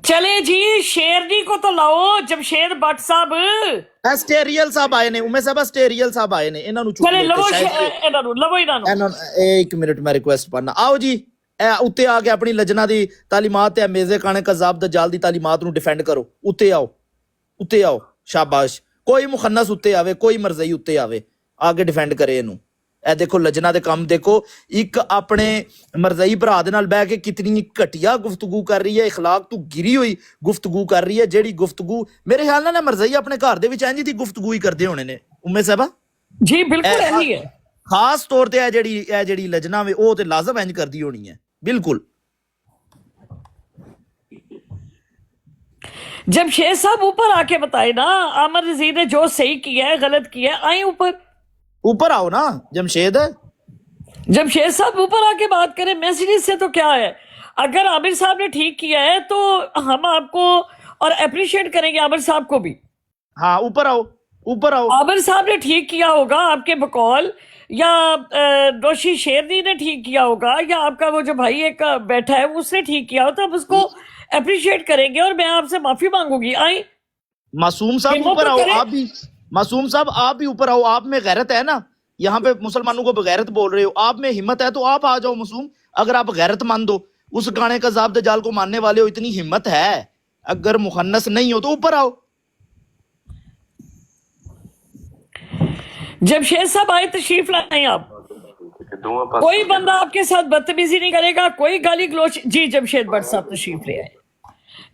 चले जी शेरनी को तो लाओ, जमशेद भट्ट साहब। ਇਹ ਸਟੇਰੀਅਲ ਸਾਹਿਬ ਆਏ ਨੇ ਉਮੇ ਸਾਹਿਬਾ, ਸਟੇਰੀਅਲ ਸਾਹਿਬ ਆਏ ਨੇ, ਇਹਨਾਂ ਨੂੰ ਚੁੱਕ चले ਲਓ लवो ਤੇ ਸ਼ਾਇਦ इन्हां नूं, लवो इन्हां नूं। ਇਹਨਾਂ ਇੱਕ ਮਿੰਟ ਮੈਂ ਰਿਕੁਐਸਟ ਪੜਨਾ। ਆਓ ਜੀ, ਇਹ ਉੱਤੇ ਆ ਕੇ ਆਪਣੀ ਲਜਨਾ ਦੀ ਤਾਲੀਮਾਤ ਤੇ ਮੇਜ਼ੇ ਖਾਣੇ ਕਜ਼ਾਬ ਦਜਾਲ ਦੀ ਤਾਲੀਮਾਤ ਨੂੰ ਡਿਫੈਂਡ ਕਰੋ। ਉੱਤੇ ਆਓ, ਉੱਤੇ ਆਓ, ਸ਼ਾਬਾਸ਼। ਕੋਈ ਮੁਖੰਨਸ ਉੱਤੇ ਆਵੇ, ਕੋਈ ਮਰਜ਼ਈ ਉੱਤੇ ਆਵੇ, ਆ ਕੇ ਡਿਫੈਂਡ ਕਰੇ ਇਹਨੂੰ। ਇਹ ਦੇਖੋ ਲਜਨਾ ਦੇ ਕੰਮ ਦੇਖੋ, ਇੱਕ ਆਪਣੇ ਮਰਜ਼ਈ ਭਰਾ ਦੇ ਨਾਲ ਬਹਿ ਕੇ ਕਿਤਨੀ ਘਟੀਆ ਗੁਫ਼ਤਗੂ ਕਰ ਰਹੀ ਹੈ, ਇਖਲਾਕ ਤੋਂ ਗਿਰੀ ਹੋਈ ਗੁਫ਼ਤਗੂ ਕਰ ਰਹੀ ਹੈ, ਜਿਹੜੀ ਗੁਫ਼ਤਗੂ ਮੇਰੇ ਖਿਆਲ ਨਾਲ ਮਰਜ਼ਈ ਆਪਣੇ ਘਰ ਦੇ ਵਿੱਚ ਇੰਝ ਦੀ ਗੁਫ਼ਤਗੂ ਹੀ ਕਰਦੇ ਹੋਣੇ ਨੇ ਉਮੇ ਸਾਹਿਬਾ। जी बिल्कुल यही है। ਖਾਸ ਤੌਰ ਤੇ ਇਹ ਜਿਹੜੀ ਲਜਨਾ ਵੇ ਉਹ ਤੇ ਲਾਜ਼ਮ ਇੰਜ ਕਰਦੀ ਹੋਣੀ ਹੈ, ਬਿਲकुल। जमशेद साहब ऊपर आके बताए ना, आमर नजीर ने जो सही किया है गलत किया है, आए ऊपर। ऊपर आओ ना जमशेद। जमशेद साहब ऊपर आके बात करें, मैसेज से तो क्या है। अगर आमिर साहब ने ठीक किया है तो हम आपको और अप्रिशिएट करेंगे आमिर साहब को भी। हाँ ऊपर आओ, ऊपर आओ। आमिर साहब ने ठीक किया होगा आपके बकौल, या दोषी शेरनी ने ठीक किया होगा, या आपका वो जो भाई एक बैठा है उसने ठीक किया हो, तो हम उसको अप्रिशिएट करेंगे और मैं आपसे माफी मांगूंगी। आए मासूम साहब हिम्मत ऊपर तो आओ, करे। आप भी मासूम साहब आप भी ऊपर आओ, आप में गैरत है ना, यहाँ पे मुसलमानों को बगैरत बोल रहे हो, आप में हिम्मत है तो आप आ जाओ मासूम, अगर आप गैरतमंद हो, उस गाने का ज़ाब दजाल को मानने वाले हो, इतनी हिम्मत है, अगर मुखन्नस नहीं हो तो ऊपर आओ। जमशेद साहब आए, तशरीफ लाएं आप। ਦੋਵਾਂ ਪਾਸੇ कोई बंदा आपके साथ बदतमीजी नहीं करेगा, कोई गाली गलोच। जी जमशेद भट्ट साहब तशरीफ ले आए।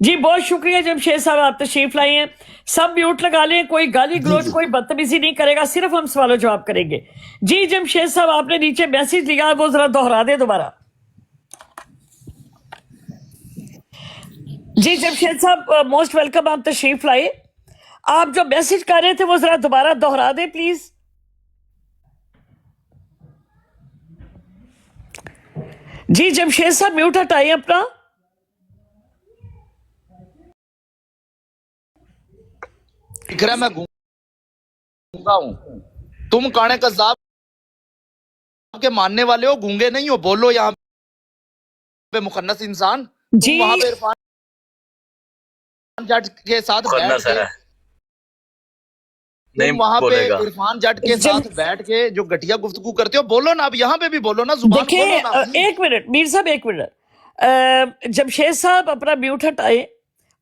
जी बहुत शुक्रिया जमशेद साहब, आप तशरीफ लाए हैं। सब म्यूट लगा लें, कोई गाली गलोच कोई बदतमीजी नहीं करेगा, सिर्फ हम सवाल जवाब करेंगे। जी जमशेद साहब, आपने नीचे मैसेज लिया, वो जरा दोहरा दे दोबारा। जी जमशेद साहब मोस्ट वेलकम, आप तशरीफ लाए। आप जो मैसेज कर रहे थे वो जरा दोबारा दोहरा दे प्लीज। जी जमशेद साहब म्यूट हटाइए अपना। दिख रहा है मैं गूंगा हूं, तुम गाने का ज़ाब के मानने वाले हो, गूंगे नहीं हो, बोलो यहाँ पे मुखन्नस इंसान। जी। तुम वहां पे इरफान जट के साथ बैठ मुखन्नस के, है, नहीं तुम वहां पे बोलेगा। इरफान जट के साथ बैठ के जो घटिया गुफ्तगू करते हो, बोलो ना, अब यहाँ पे भी बोलो ना, जुबान खोलो देखिए ना। एक मिनट मीर साहब, एक मिनट। जमशेद साहब अपना म्यूट हटाए,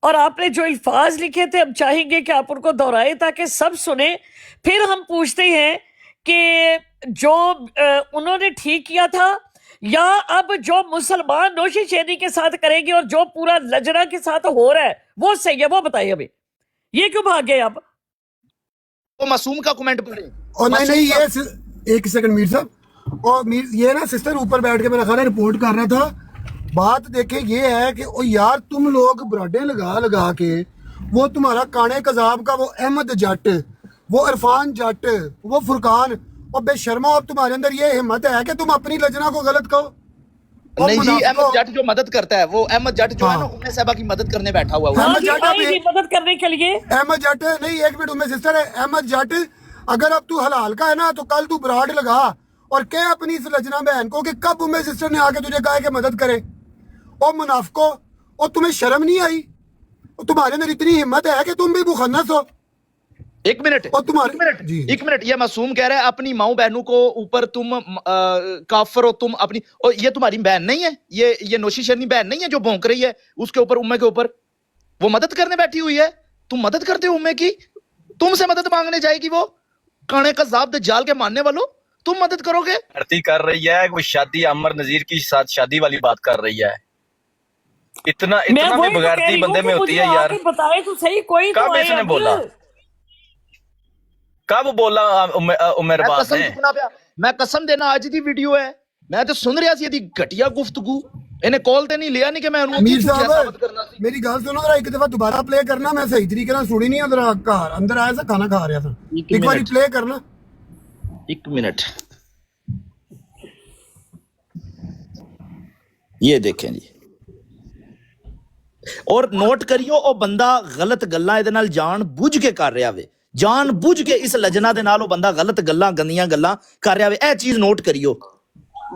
और आपने जो अल्फाज लिखे थे हम चाहेंगे कि आप उनको दोहराए ताकि सब सुने। फिर हम पूछते हैं कि जो उन्होंने ठीक किया था, या अब जो मुसलमान नौशी शेरी के साथ करेंगे और जो पूरा लजना के साथ हो रहा है वो सही है, वो बताइए हमें। ये क्यों भाग गए आप? वो मासूम का कमेंट पढ़े। और नहीं ये एक सेकंड मीर साहब, और मीर ये ना सिस्टर ऊपर बैठ के मेरा ख्याल है रिपोर्ट कर रहा था। बात देखे ये है कि ओ यार तुम लोग ब्राडे लगा लगा के, वो तुम्हारा काने कजाब का वो अहमद जट, वो इरफान जट, वो फुरकान, और बेशर्मा, अब तुम्हारे अंदर ये हिम्मत है कि तुम अपनी लजना को गलत कहो। और नहीं जी, मुनाफिकों- अहमद जट जो मदद करता है, वो अहमद जट जो है ना, हाँ। उम्मे साहबा की मदद करने बैठा हुआ है। हाँ अहमद जी, जाट आप आएगी मदद करने के लिए। अहमद जट नहीं, एक मिनट उम्मे सिस्टर है, अहमद जट अगर अब तू हलाल का है ना तो कल तू ब्राड लगा और कह अपनी इस लजना बहन को कि कब उम्मे सिस्टर ने आके तुझे कहा कि मदद करे। और मुनाफिको, और तुम्हें शर्म नहीं आई? और तुम्हारे अंदर इतनी हिम्मत है कि तुम भी मुखन्नस हो। एक मिनट, और तुम्हारे- एक मिनट जी। एक मिनट, ये मासूम कह रहा है अपनी माऊ बहनों को ऊपर तुम काफर हो, तुम अपनी, और ये तुम्हारी बहन नहीं है, ये नौशी शर्नी बहन नहीं है जो भौंक रही है उसके ऊपर, उम्मे के ऊपर, वो मदद करने बैठी हुई है। तुम मदद करते हो उम्मे की, तुमसे मदद मांगने जाएगी वो, काने का ज़ाब दज्जाल के मानने वालों, तुम मदद करोगे? भर्ती कर रही है, कोई शादी अमर नजीर की साथ शादी वाली बात कर रही है। इतना मैं इतना वही भी तो कह बगारती रही बंदे हूँ में कि होती मुझे है यार। आके बताए तो सही, कोई तो कब आए इसने अब। बोला? कब बोला उमर मैं बाप कसम ने? चुकना पिया, मैं कसम देना, आज दी वीडियो है, मैं तो सुन रहा सी दी घटिया गुफ्तगू, इन्हें कॉल ते नहीं लिया नहीं कि मैं उन्होंने मीर झूठा साहब साबित करना सी। मेरी गल सुनो जरा, एक दफा दोबारा प्ले करना, मैं सही तरीके से सुनी नहीं है। जरा घर अंदर आया था, खाना खा रहा था, एक बार प्ले करना। एक मिनट, ये देखें जी, और नोट करियो, ਉਹ ਬੰਦਾ ਗਲਤ ਗੱਲਾਂ ਇਹਦੇ ਨਾਲ ਜਾਣ ਬੁੱਝ ਕੇ ਕਰ ਰਿਹਾ ਵੇ, ਜਾਣ ਬੁੱਝ ਕੇ ਇਸ ਲਜਨਾ ਦੇ ਨਾਲ ਉਹ ਬੰਦਾ ਗਲਤ ਗੱਲਾਂ, ਗੰਦੀਆਂ ਗੱਲਾਂ ਕਰ ਰਿਹਾ ਵੇ, ਇਹ ਚੀਜ਼ ਨੋਟ ਕਰਿਓ।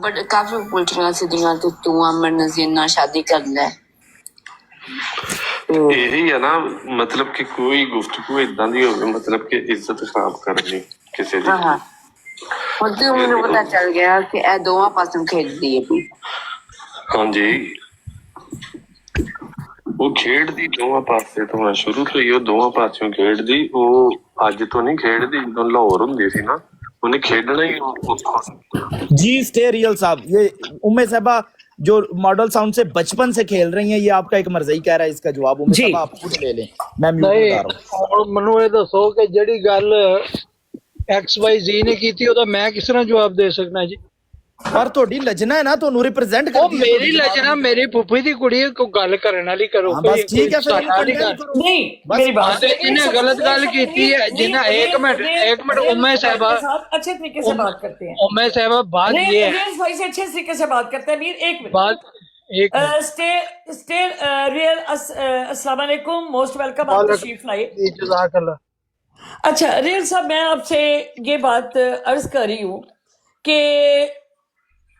बट काफी उल्टियां सीधियां तो तू अमर नजीर ना शादी कर ले। ਇਹੀ ਹੈ ਨਾ, ਮਤਲਬ ਕਿ ਕੋਈ ਗੁਫ਼ਤਗੂ ਇਦਾਂ ਦੀ ਹੋਵੇ, ਮਤਲਬ ਕਿ ਇੱਜ਼ਤ ਖਰਾਬ ਕਰਨੀ ਕਿਸੇ ਦੀ। हाँ हाँ, और तो मैंने पता चल गया कि ए दोवां पासों खेलदी है भी। ਹਾਂਜੀ, ਉਹ ਖੇਡਦੀ ਦੋਵਾਂ ਪਾਸੇ ਤੋਂ, ਸ਼ੁਰੂ ਤੋਂ ਹੀ ਉਹ ਦੋਵਾਂ ਪਾਸਿਓਂ ਖੇਡਦੀ। ਉਹ ਅੱਜ ਤੋਂ ਨਹੀਂ ਖੇਡਦੀ, ਜਦੋਂ ਲਾਹੌਰ ਹੁੰਦੀ ਸੀ ਨਾ, ਉਹਨੇ ਖੇਡਣਾ ਹੀ ਉੱਥੋਂ। जी स्टे रियल साहब, ये उम्मे साहबा जो मॉडल साउंड से बचपन से खेल रही हैं, ये आपका एक मर्ज़ई कह रहा है, इसका जवाब उम्मे जी। साहबा आप खुद ले लें, मैं म्यूट बता रहा हूं। ਹੁਣ ਮੈਨੂੰ ਇਹ ਦੱਸੋ ਕਿ ਜਿਹੜੀ ਗੱਲ XYZ ਨੇ ਕੀਤੀ ਉਹਦਾ ਮੈਂ ਕਿਸ ਤਰ੍ਹਾਂ ਜਵਾਬ ਦੇ ਸਕਦਾ ਜੀ? पर ਤੁਹਾਡੀ ਲਜਨਾ ਹੈ ਨਾ, ਤੁਹਾਨੂੰ ਰਿਪਰੈਜ਼ੈਂਟ ਉਹ ਕਰਦੀ ਹੈ, ਮੇਰੀ ਲਜਨਾ ਮੇਰੀ ਫੁੱਫੀ ਦੀ ਕੁੜੀ ਹੈ, ਕੋਈ ਗੱਲ ਕਰਨ ਵਾਲੀ ਕਰੋ। ਹਾਂ ਬਸ ਠੀਕ ਹੈ, ਫਿਰ ਸਾਡਾ ਨਹੀਂ ਕੰਟੈਂਟ ਕਰ- करो। नहीं बस मेरी बात तो इन्हें गलत गल की थी है, जिन्हें एक मिनट उम्मे साहबा अच्छे तरीके से बात करते हैं। उम्मे साहबा बात ये है, रेल भाई से अच्छे तरीके से बात करते हैं। मीर एक मिनट, बात एक स्टे रियल अस्सलाम वालेकुम, मोस्ट वेलकम, आप तशरीफ लाइए। जज़ाकल्लाह। अच्छा रियल साहब, मैं आपसे ये बात अर्ज कर रही हूँ कि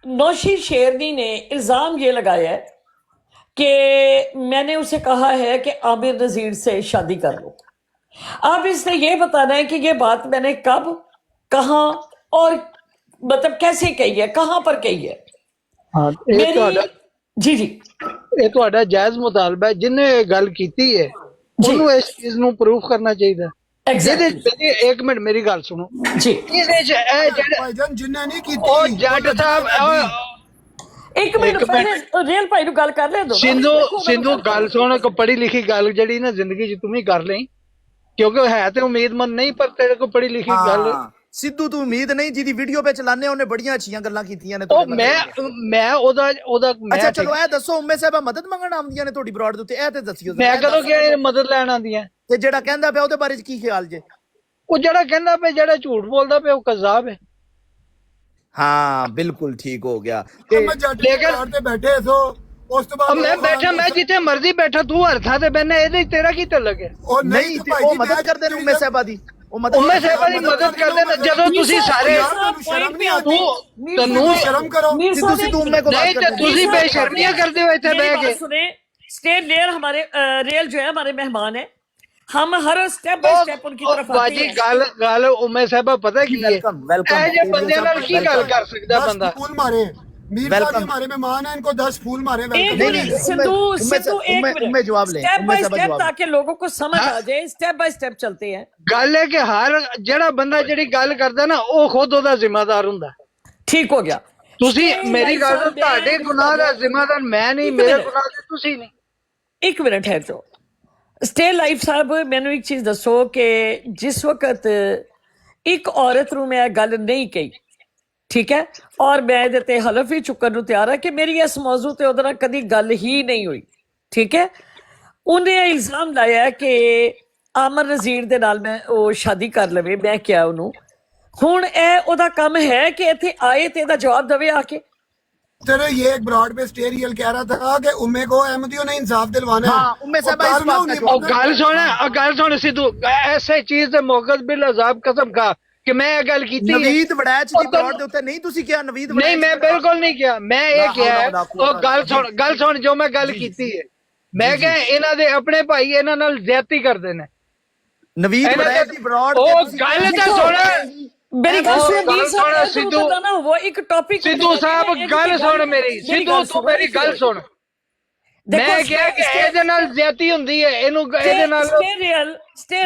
नौशी शेरनी ने इल्ज़ाम ये लगाया है कि मैंने उसे कहा है कि आमिर नज़ीर से शादी कर लो। अब इसने ये बताना है कि ये बात मैंने कब, कहाँ और मतलब कैसे कही है, कहाँ पर कही है। ਹਾਂ ਇਹ ਤੁਹਾਡਾ जी जी ਇਹ ਤੁਹਾਡਾ ਜਾਇਜ਼ ਮੁਤਾਲਬਾ ਹੈ। ਜਿਹਨੇ ਇਹ ਗੱਲ ਕੀਤੀ ਹੈ ਉਹਨੂੰ ਇਸ ਚੀਜ਼ ਨੂੰ ਪ੍ਰੂਫ ਕਰਨਾ ਚਾਹੀਦਾ। ਜਿਹਦੇ एग्जैक्टली ਇੱਕ ਮਿੰਟ ਮੇਰੀ ਗੱਲ ਸੁਣੋ। जी ਇਹਦੇ ਚ ਇਹ ਜਿਹੜੇ ਭਾਈਜਾਨ ਜਿੰਨੇ ਨਹੀਂ ਉਹ ਕੀਤੀ ਜੱਟ ਸਾਹਿਬ एक मिनट पहले रेल भाई ਨੂੰ ਗੱਲ ਕਰ ਲੈ ਦੋ। ਸਿੰਧੂ ਗੱਲ ਸੁਣ, ਇੱਕ ਪੜ੍ਹੀ ਲਿਖੀ ਗੱਲ ਜਿਹੜੀ ਨਾ ਜ਼ਿੰਦਗੀ 'ਚ ਤੂੰ ਵੀ ਕਰ ਲਈ, ਕਿਉਂਕਿ ਉਹ ਹੈ ਤੇ ਉਮੀਦਮੰਦ ਨਹੀਂ, ਪਰ ਤੇਰੇ ਕੋਲ ਪੜ੍ਹੀ ਲਿਖੀ ਗੱਲ। ਸਿੱਧੂ ਤੂੰ ਉਮੀਦ ਨਹੀਂ ਜਿਹਦੀ ਵੀਡੀਓ ਤੇ ਚਲਾਣੇ ਉਹਨੇ ਬੜੀਆਂ ਅੱਛੀਆਂ ਗੱਲਾਂ ਕੀਤੀਆਂ ਨੇ ਉਹ ਤੁਹਾਡੇ ਮੈਂ ਉਹਦਾ ਅੱਛਾ ਚਲੋ ਇਹ ਦੱਸੋ ਉਮੇ ਸਾਹਿਬਾ ਮਦਦ ਮੰਗਣ ਆਉਂਦੀਆਂ ਨੇ ਤੁਹਾਡੀ ਬਰਾੜ ਦੇ ਉੱਤੇ, ਇਹ ਤੇ ਦੱਸਿਓ ਮੈਂ ਕਦੋਂ ਕਿ ਮਦਦ ਲੈਣ ਆਉਂਦੀਆਂ। ਤੇ ਜਿਹੜਾ ਕਹਿੰਦਾ ਪਿਆ ਉਹਦੇ ਬਾਰੇ ਚ ਕੀ ਖਿਆਲ ਜੇ? ਉਹ ਜਿਹੜਾ ਕਹਿੰਦਾ ਪਿਆ, ਜਿਹੜਾ ਝੂਠ ਬੋਲਦਾ ਪਿਆ, ਉਹ ਕਜ਼ਾਬ ਹੈ। ਹਾਂ ਬਿਲਕੁਲ ਠੀਕ ਹੋ ਗਿਆ। ਮੈਂ ਜੱਟ ਦੇ ਘਰ ਤੇ ਬੈਠੇ ਸੋ ਉਸ ਤੋਂ ਬਾਅਦ ਮੈਂ ਬੈਠਾ, ਮੈਂ ਜਿੱਥੇ ਮਰਜ਼ੀ ਬੈਠਾ, ਤੂੰ ਹਰ ਥਾਂ ਤੇ ਬੈਠਾ, ਇਹਦੇ ਤੇਰਾ ਕੀ ਤਲਕ ਹੈ? ਉਹ ਨਹੀਂ ਤੇ ਉਹ ਮਦਦ ਕਰਦੇ ਨੇ ਉਮੇ ਸਾਹਿਬਾ ਦੀ, ਉਹ ਮਦਦ ਉਮੇ ਸਾਹਿਬਾ ਦੀ ਮਦਦ ਕਰਦੇ ਨੇ। ਜਦੋਂ ਤੁਸੀਂ ਸਾਰੇ ਤੁਹਾਨੂੰ ਸ਼ਰਮ ਨਹੀਂ ਆਉਂਦੀ? ਤੈਨੂੰ ਸ਼ਰਮ ਕਰੋ। ਸਿੱਧੂ ਸਿੱਧੂ ਉਮੇ को ਨਹੀਂ ਤੇ ਤੁਸੀਂ ਬੇਸ਼ਰਮੀਆਂ ਕਰਦੇ ਹੋ ਇੱਥੇ ਬਹਿ ਕੇ। सुने, स्टेट रेल हमारे रेल जो है हमारे मेहमान है, हम हर स्टेप बाय स्टेप उनकी तरफ आते ਬਾਜੀ हैं। ਗੱਲ ਉਮੇ ਸਾਹਿਬਾ ਪਤਾ ਕੀ ਹੈ? वेलकम ਇਹ ਜੇ ਬੰਦੇ ਨਾਲ ਕੀ ਗੱਲ ਕਰ ਸਕਦਾ 10 ਬੰਦਾ? फूल मारे मीर साहब हमारे मेहमान हैं, इनको 10 फूल मारे। एक नहीं, मिनट नहीं, सिद्धू उम्मे- सिद्धू एक उम्मे- उम्मे मिनट जवाब लें, स्टेप उम्मे बाय साहब स्टेप जवाब। ताकि लोगों को समझ आ जाए, स्टेप बाय स्टेप चलते हैं। ਗੱਲ ਹੈ ਕਿ ਹਰ ਜਿਹੜਾ ਬੰਦਾ ਜਿਹੜੀ ਗੱਲ ਕਰਦਾ ਨਾ ਉਹ ਖੁਦ ਉਹਦਾ ਜ਼ਿੰਮੇਦਾਰ ਹੁੰਦਾ। ठीक हो गया। ਤੁਸੀਂ ਮੇਰੀ ਗੱਲ ਸੁਣੋ, ਤੁਹਾਡੇ ਗੁਨਾਹ ਦਾ ਜ਼ਿੰਮੇਦਾਰ ਮੈਂ ਨਹੀਂ, ਮੇਰੇ ਗੁਨਾਹ ਦੇ ਤੁਸੀਂ ਨਹੀਂ। एक मिनट है जो स्टे लाइफ साहब मैनू एक चीज दसो कि जिस वक्त एक औरत नूं मैं गल नहीं कही, ठीक है, और मैं ਇਹਦੇ ਤੇ ਹਲਫ ਹੀ ਚੁੱਕਣ ਨੂੰ ਤਿਆਰ ਹਾਂ ਕਿ ਮੇਰੀ ਇਸ ਮੌਜੂ ਤੇ ਉਹਦੇ ਨਾਲ ਕਦੀ ਗੱਲ ਹੀ ਨਹੀਂ ਹੋਈ, ਠੀਕ ਹੈ। ਉਹਨੇ ਇਹ ਇਲਜ਼ਾਮ ਲਾਇਆ ਕਿ ਆਮਰ ਨਜ਼ੀਰ ਦੇ ਨਾਲ ਮੈਂ ਉਹ ਸ਼ਾਦੀ ਕਰ ਲਵੇ। ਮੈਂ ਕਿਹਾ ਉਹਨੂੰ ਹੁਣ ਇਹ ਉਹਦਾ ਕੰਮ ਹੈ ਕਿ ਇੱਥੇ ਆਏ ਤੇ ਇਹਦਾ ਜਵਾਬ ਦੇਵੇ ਆ ਕੇ। तेरे ये एक ब्रॉड पे स्टेरियल कह रहा था कि उम्मे को अहमदियों ने इंसाफ दिलवाना है। हाँ, उम्मे साहबा इस बात का ਉਹ ਗੱਲ ਸੁਣ ਸਿੱਧੂ, ਐਸੇ ਚੀਜ਼ ਦੇ ਮੌਕਤ ਬਿਲ ਅਜ਼ਾਬ ਕਸਮ ਖਾ ਕਿ ਮੈਂ ਇਹ ਗੱਲ ਕੀਤੀ ਹੈ। ਨਵੀਦ ਵੜੈਚ ਦੀ ਬਰਾੜ ਦੇ ਉੱਤੇ ਨਹੀਂ ਤੁਸੀਂ ਕਿਹਾ ਨਵੀਦ ਵੜੈਚ? ਨਹੀਂ ਮੈਂ ਬਿਲਕੁਲ ਨਹੀਂ ਕਿਹਾ, ਮੈਂ ਇਹ ਕਿਹਾ ਹੈ। ਉਹ ਗੱਲ ਸੁਣ ਜੋ ਮੈਂ ਗੱਲ ਕੀਤੀ ਹੈ। ਮੈਂ ਕਿਹਾ ਇਹਨਾਂ ਦੇ ਆਪਣੇ ਭਾਈ ਇਹਨਾਂ ਨਾਲ ਜ਼ਿਆਦਤੀ ਕਰਦੇ ਨੇ। ਨਵੀਦ ਵੜੈਚ ਦੀ ਬਰਾੜ ਉਹ ਗੱਲ ਤਾਂ ਸੁਣ, ਮੇਰੀ ਗੱਲ ਸੁਣ ਵੀਰ ਸਾਹਿਬ, ਸਿੱਧੂ ਨਾ ਉਹ ਇੱਕ ਟੌਪਿਕ ਸਿੱਧੂ ਸਾਹਿਬ ਗੱਲ ਸੁਣ ਮੇਰੀ, ਸਿੱਧੂ ਤੂੰ ਮੇਰੀ ਗੱਲ ਸੁਣ। ਮੈਂ ਕਿਹਾ ਕਿ ਇਹਦੇ ਨਾਲ ਜ਼ਿਆਦਤੀ ਹੁੰਦੀ ਹੈ, ਇਹਨੂੰ ਇਹਦੇ ਨਾਲ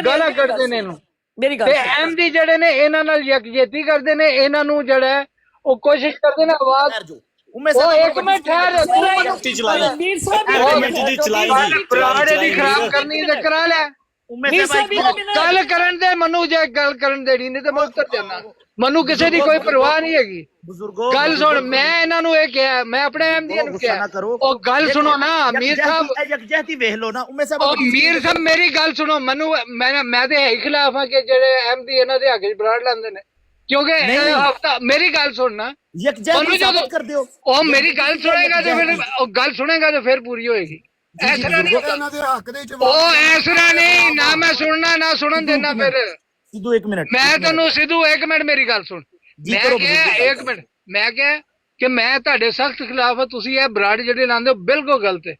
ਗਾਲਾਂ ਕੱਢਦੇ ਨੇ ਇਹਨੂੰ। ਮੇਰੀ ਗੱਲ ਤੇ ਅਹਿਮਦੀ ਜਿਹੜੇ ਨੇ ਇਹਨਾਂ ਨਾਲ ਯਕਜਹਿਤੀ ਕਰਦੇ ਨੇ, ਇਹਨਾਂ ਨੂੰ ਜਿਹੜਾ ਉਹ ਕੋਸ਼ਿਸ਼ ਕਰਦੇ ਨੇ ਆਵਾਜ਼। ਉਹ ਇੱਕ ਮਿੰਟ ਠਹਿਰ, ਵੀਰ ਸਾਹਿਬ ਬਰਾੜ ਦੀ ਖਰਾਬ ਕਰਨੀ ਤੇ ਕਰਾ ਲੈ। ਗੱਲ ਕਰਨ ਦੇ ਮਨੂੰ, ਜੇ ਗੱਲ ਕਰਨ ਦੇਣੀ ਨਹੀਂ ਤੇ ਮੈਂ ਉੱਤਰ ਜਾਣਾ। ਮੈਨੂੰ ਕਿਸੇ ਦੀ ਕੋਈ ਪਰਵਾਹ ਨਹੀਂ ਹੈਗੀ। ਗੱਲ ਸੁਣ, ਮੈਂ ਇਹਨਾਂ ਨੂੰ ਇਹ ਕਿਹਾ, ਮੈਂ ਆਪਣੇ ਅਹਿਮਦੀਆਂ ਨੂੰ ਕਿਹਾ ਉਹ ਗੱਲ ਸੁਣੋ ਨਾ ਮੀਰ ਸਾਹਿਬ। ਯਕਜਹਿਤੀ ਵੇਖ ਲੋ ਨਾ ਉਮੇ ਸਾਹਿਬ। ਉਹ ਮੀਰ ਸਾਹਿਬ ਮੇਰੀ ਗੱਲ ਸੁਣੋ, ਮੈਨੂੰ ਮੈਂ ਤੇ ਹੈ ਖਿਲਾਫ ਹਾਂ ਕਿ ਜਿਹੜੇ ਅਹਿਮਦੀ ਇਹਨਾਂ ਦੇ ਹੱਕ 'ਚ ਬਰਾੜ ਲੈਂਦੇ ਨੇ, ਕਿਉਂਕਿ ਹਫਤਾ ਮੇਰੀ ਗੱਲ ਸੁਣਨਾ ਯਕਜਹਿਤੀ ਸਾਬਤ ਕਰ ਦਿਓ। ਉਹ ਮੇਰੀ ਗੱਲ ਸੁਣੇਗਾ ਤੇ ਫਿਰ ਉਹ ਗੱਲ ਸੁਣੇਗਾ ਤੇ ਫਿਰ ਪੂਰੀ ਹੋਏਗੀ। ਐਸਾ ਨਹੀਂ ਉਹ ਐਸਾ ਨਹੀਂ, ਨਾ ਮੈਂ ਸੁਣਨਾ ਨਾ ਸੁਣਨ ਦੇਣਾ। ਫਿਰ ਸਿੱਧੂ ਇੱਕ ਮਿੰਟ, ਮੈਂ ਤੈਨੂੰ ਸਿੱਧੂ ਇੱਕ ਮਿੰਟ ਮੇਰੀ ਗੱਲ ਸੁਣ। ਮੈਂ ਕਿਹਾ ਇੱਕ ਮਿੰਟ, ਮੈਂ ਕਿਹਾ ਕਿ ਮੈਂ ਤੁਹਾਡੇ ਸਖਤ ਖਿਲਾਫ ਹਾਂ। ਤੁਸੀਂ ਇਹ ਬਰਾੜ ਜਿਹੜੇ ਲਾਉਂਦੇ ਹੋ ਬਿਲਕੁਲ ਗਲਤ ਹੈ।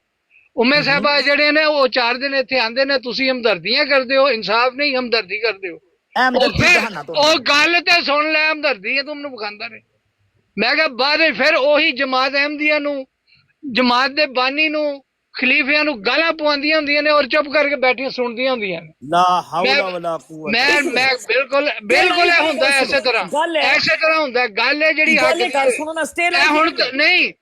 ਉਮੇ ਸਾਹਿਬਾ ਜਿਹੜੇ ਨੇ ਉਹ 4 ਦਿਨ ਇੱਥੇ ਆਂਦੇ ਨੇ, ਤੁਸੀਂ ਹਮਦਰਦੀਆਂ ਕਰਦੇ ਹੋ, ਇਨਸਾਫ ਨਹੀਂ ਹਮਦਰਦੀ ਕਰਦੇ ਹੋ। ਉਹ ਗੱਲ ਤੇ ਸੁਣ ਲੈ, ਹਮਦਰਦੀ ਹੈ ਤੂੰ ਮੈਨੂੰ ਵਿਖਾਉਂਦਾ ਨੇ। ਮੈਂ ਕਿਹਾ ਬਾਅਦ ਫਿਰ ਉਹੀ ਜਮਾਤ ਅਹਿਮਦੀਆਂ ਨੂੰ, ਜਮਾਤ ਦੇ ਬਾਨੀ ਨੂੰ, ਖਲੀਫਿਆਂ ਨੂੰ ਗਾਲਾਂ ਪਵਾਉਂਦੀਆਂ ਹੁੰਦੀਆਂ ਨੇ ਔਰ ਚੁੱਪ ਕਰਕੇ ਬੈਠੀਆਂ ਸੁਣਦੀਆਂ ਹੁੰਦੀਆਂ ਨੇ। ਲਾ ਹੌਲਾ ਵਲਾ ਕੁਵਤ। ਮੈਂ ਬਿਲਕੁਲ ਇਹ ਹੁੰਦਾ ਐਸੇ ਤਰ੍ਹਾਂ ਹੁੰਦਾ ਗੱਲ ਹੈ ਜਿਹੜੀ ਸੁਣੋ ਨਾ। ਸਟੇ ਹੁਣ ਨਹੀਂ